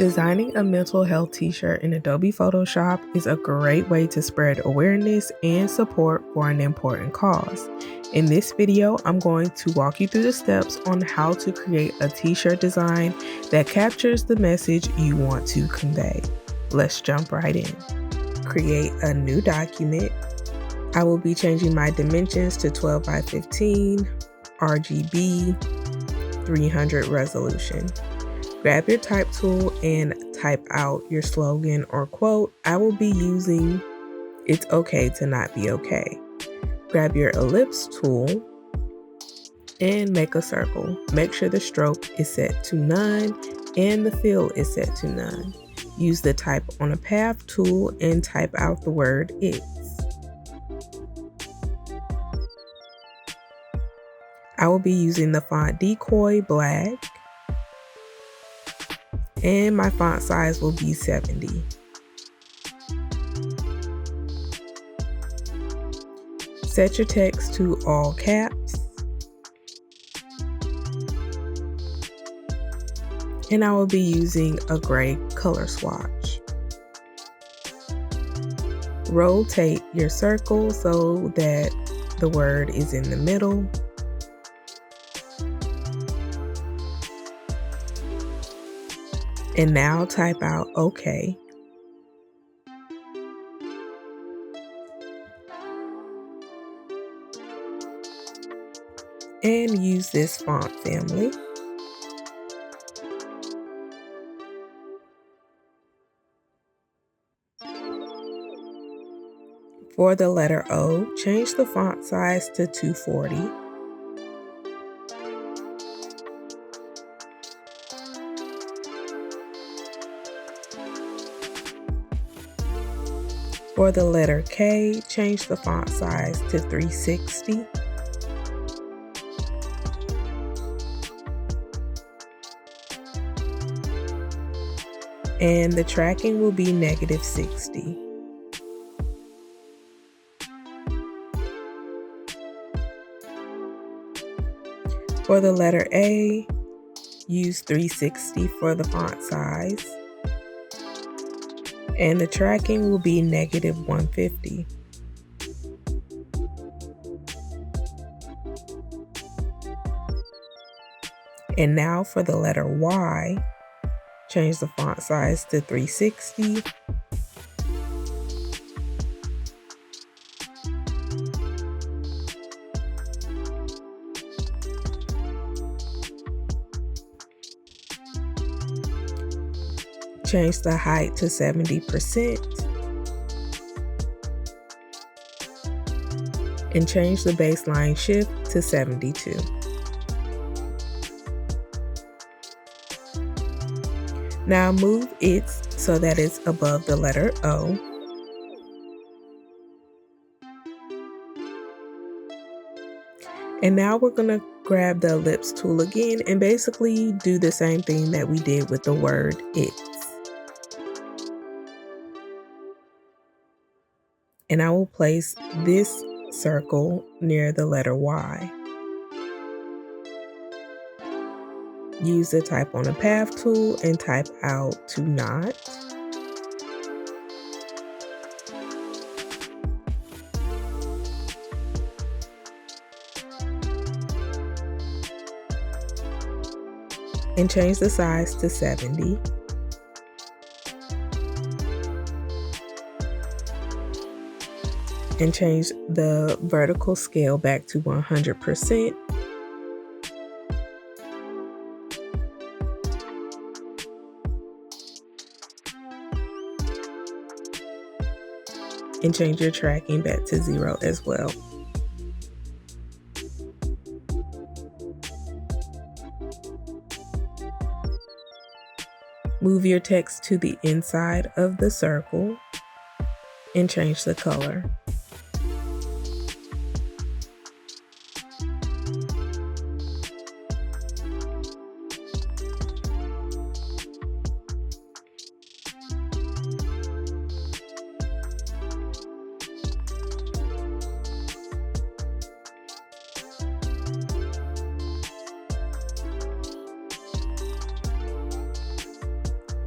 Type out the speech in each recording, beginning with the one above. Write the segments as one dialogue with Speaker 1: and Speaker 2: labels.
Speaker 1: Designing a mental health t-shirt in Adobe Photoshop is a great way to spread awareness and support for an important cause. In this video, I'm going to walk you through the steps on how to create a t-shirt design that captures the message you want to convey. Let's jump right in. Create a new document. I will be changing my dimensions to 12 by 15, RGB, 300 resolution. Grab your type tool and type out your slogan or quote. I will be using "It's okay to not be okay." Grab your ellipse tool and make a circle. Make sure the stroke is set to none and the fill is set to none. Use the type on a path tool and type out the word "it's." I will be using the font Decoy Black, and my font size will be 70. Set your text to all caps, and I will be using a gray color swatch. Rotate your circle so that the word is in the middle. And now type out "OK." And use this font family. For the letter O, change the font size to 240. For the letter K, change the font size to 360. And the tracking will be -60. For the letter A, use 360 for the font size. And the tracking will be -150. And now for the letter Y, change the font size to 360. Change the height to 70%. And change the baseline shift to 72. Now move "it's" so that it's above the letter O. And now we're going to grab the ellipse tool again and basically do the same thing that we did with the word "it's." And I will place this circle near the letter Y. Use the type on the path tool and type out "to not." And change the size to 70. And change the vertical scale back to 100%. And change your tracking back to 0 as well. Move your text to the inside of the circle and change the color.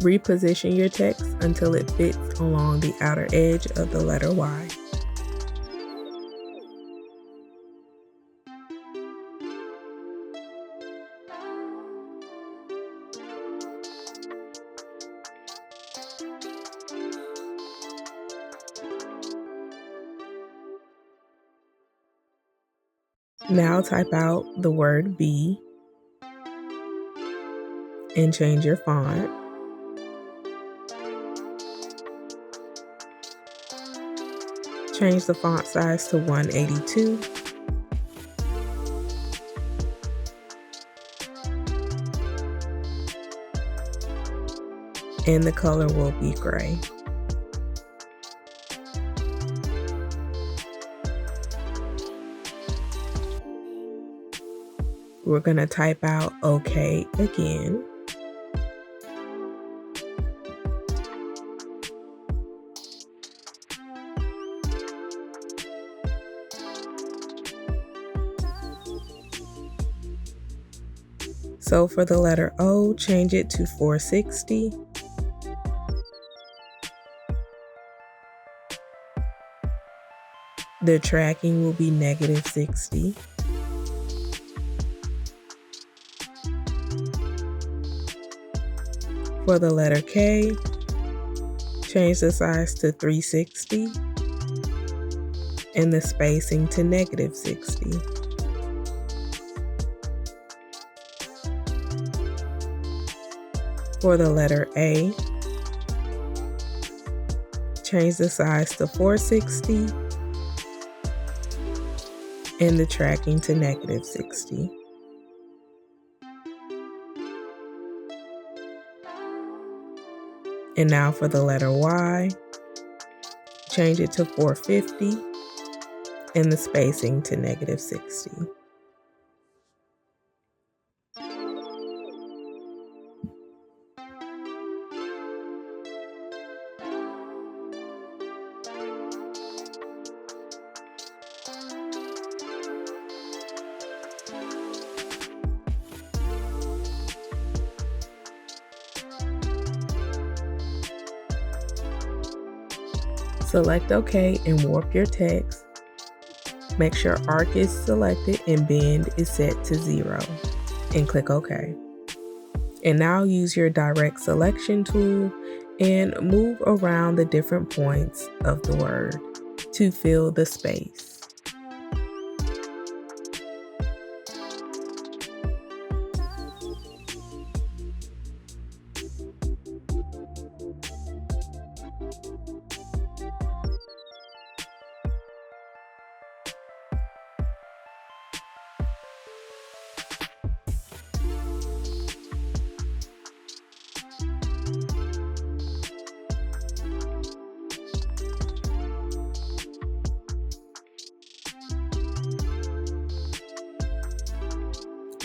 Speaker 1: Reposition your text until it fits along the outer edge of the letter Y. Now type out the word B and change your font. Change the font size to 182. And the color will be gray. We're going to type out OK again. So for the letter O, change it to 460. The tracking will be -60. For the letter K, change the size to 360 and the spacing to -60. For the letter A, change the size to 460 and the tracking to -60. And now for the letter Y, change it to 450 and the spacing to -60. Select OK and warp your text. Make sure arc is selected and bend is set to 0 and click OK. And now use your direct selection tool and move around the different points of the word to fill the space.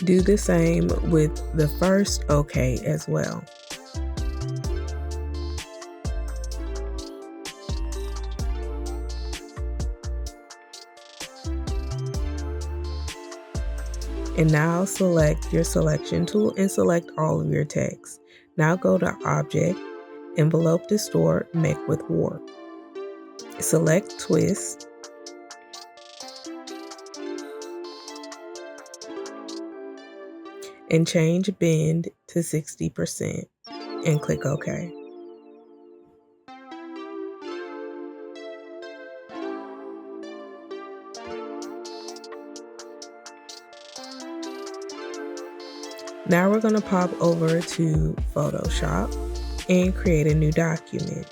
Speaker 1: Do the same with the first OK as well. And now select your selection tool and select all of your text. Now go to Object, Envelope Distort, Make with Warp. Select Twist. And change Bend to 60% and click OK. Now we're going to pop over to Photoshop and create a new document.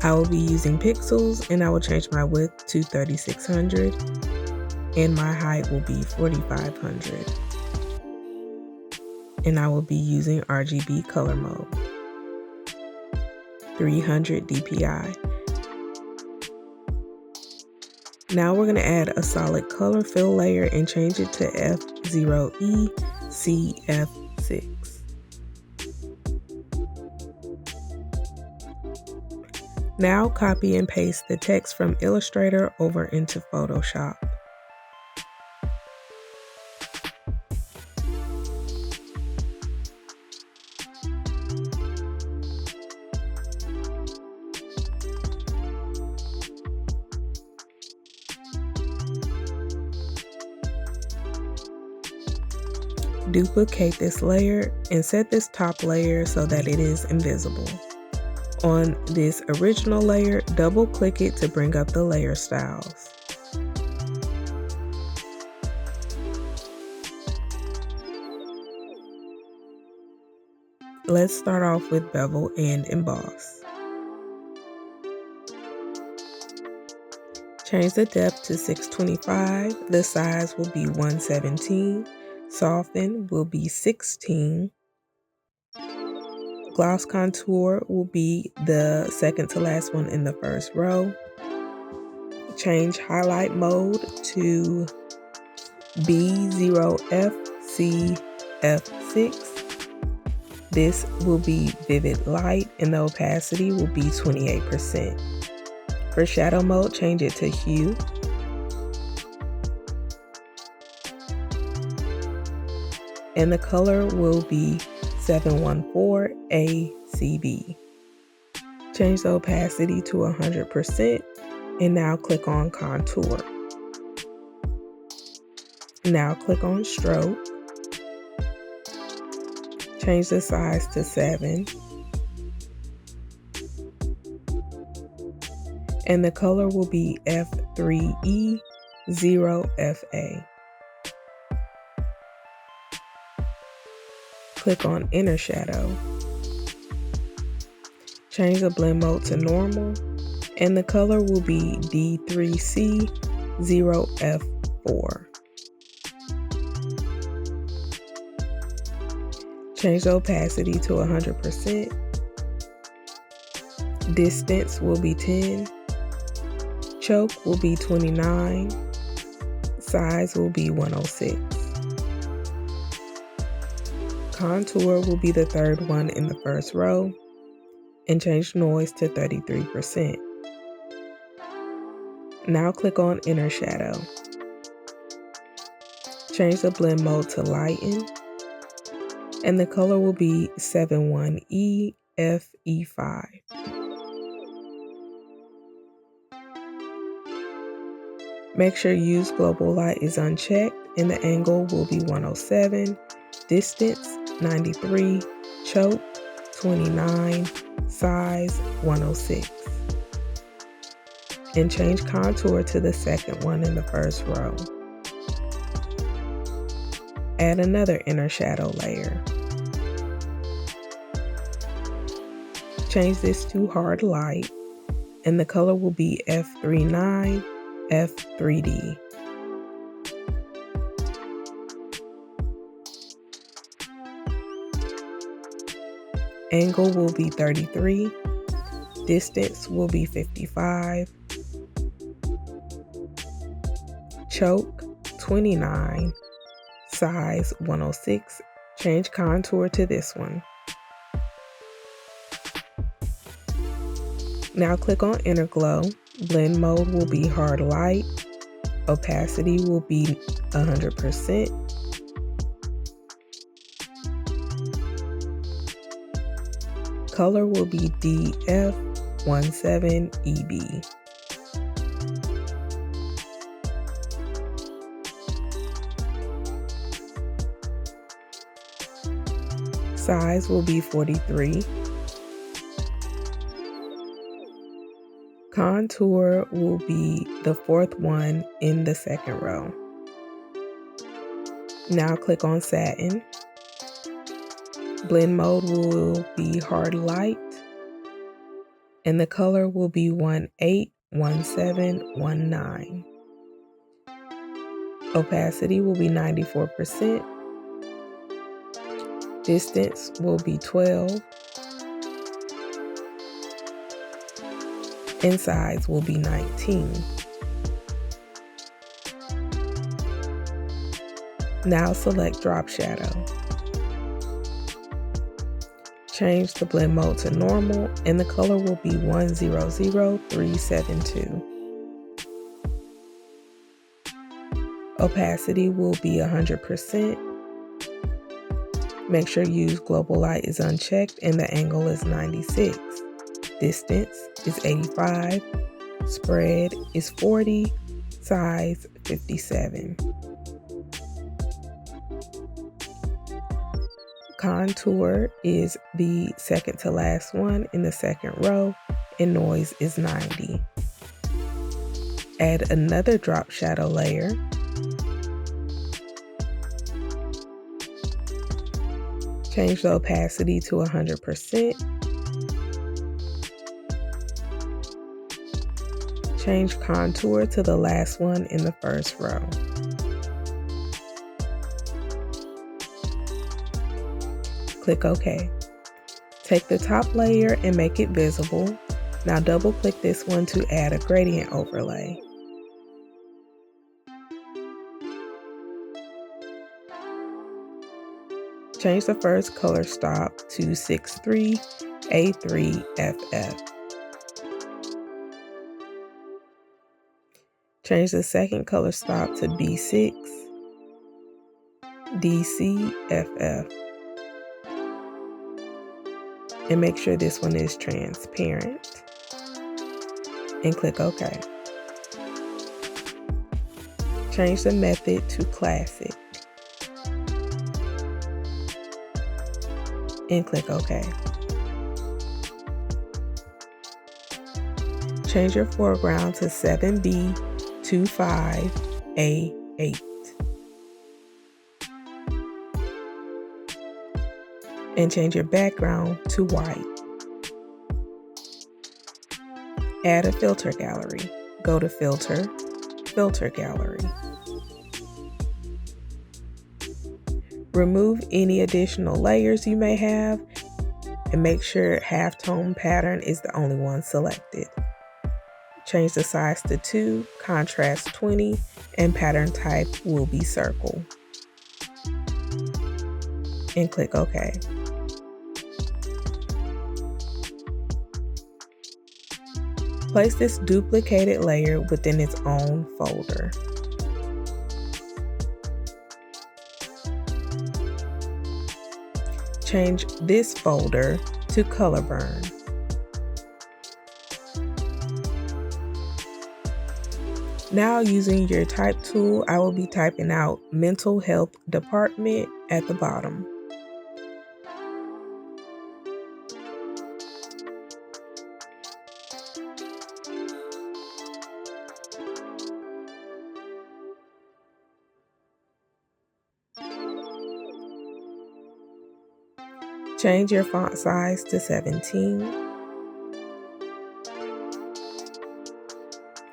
Speaker 1: I will be using pixels and I will change my width to 3600 and my height will be 4500. And I will be using RGB color mode, 300 dpi. Now we're going to add a solid color fill layer and change it to F0E CF6. Now copy and paste the text from Illustrator over into Photoshop. Duplicate this layer and set this top layer so that it is invisible. On this original layer, double click it to bring up the layer styles. Let's start off with bevel and emboss. Change the depth to 625, the size will be 117, soften will be 16, gloss contour will be the second to last one in the first row. Change highlight mode to B0FC-F6. This will be vivid light and the opacity will be 28%. For shadow mode, change it to hue. And the color will be 714ACB. Change the opacity to 100% and now click on contour. Now click on stroke. Change the size to 7. And the color will be F3E0FA. Click on inner shadow. Change the blend mode to normal, and the color will be D3C0F4. Change the opacity to 100%. Distance will be 10. Choke will be 29. Size will be 106. Contour will be the third one in the first row, and change noise to 33%. Now click on inner shadow. Change the blend mode to lighten, and the color will be 71EFE5. Make sure use global light is unchecked, and the angle will be 107, distance 93, choke 29, size 106. And change contour to the second one in the first row. Add another inner shadow layer. Change this to hard light, and the color will be F39, F3D. Angle will be 33, distance will be 55, choke 29, size 106. Change contour to this one. Now click on inner glow. Blend mode will be hard light. Opacity will be 100%. Color will be DF17EB. Size will be 43. Contour will be the fourth one in the second row. Now click on satin. Blend mode will be hard light, and the color will be 181719. Opacity will be 94%. Distance will be 12. And size will be 19. Now select drop shadow. Change the blend mode to normal, and the color will be 100372. Opacity will be 100%. Make sure use global light is unchecked, and the angle is 96. Distance is 85. Spread is 40. Size 57. Contour is the second to last one in the second row, and noise is 90. Add another drop shadow layer. Change the opacity to 100%. Change contour to the last one in the first row. Click OK. Take the top layer and make it visible. Now double click this one to add a gradient overlay. Change the first color stop to 63A3FF. Change the second color stop to B6 DCFF. And make sure this one is transparent. And click OK. Change the method to classic. And click OK. Change your foreground to 7B25A8. And change your background to white. Add a filter gallery. Go to Filter, Filter Gallery. Remove any additional layers you may have and make sure halftone pattern is the only one selected. Change the size to 2, contrast 20, and pattern type will be circle. And click OK. Place this duplicated layer within its own folder. Change this folder to Color Burn. Now using your type tool, I will be typing out Mental Health Department at the bottom. Change your font size to 17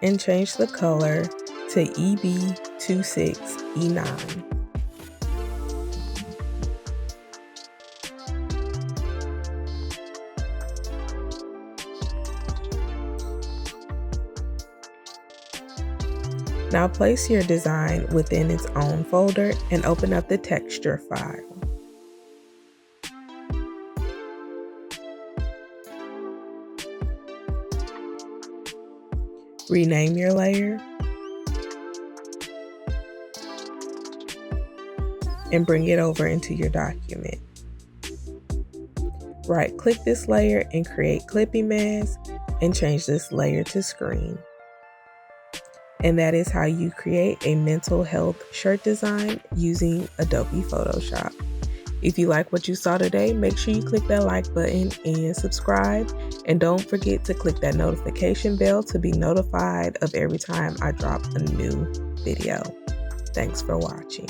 Speaker 1: and change the color to EB26E9. Now place your design within its own folder and open up the texture file. Rename your layer and bring it over into your document. Right-click this layer and create clipping mask and change this layer to screen. And that is how you create a mental health shirt design using Adobe Photoshop. If you like what you saw today, make sure you click that like button and subscribe. And don't forget to click that notification bell to be notified of every time I drop a new video. Thanks for watching.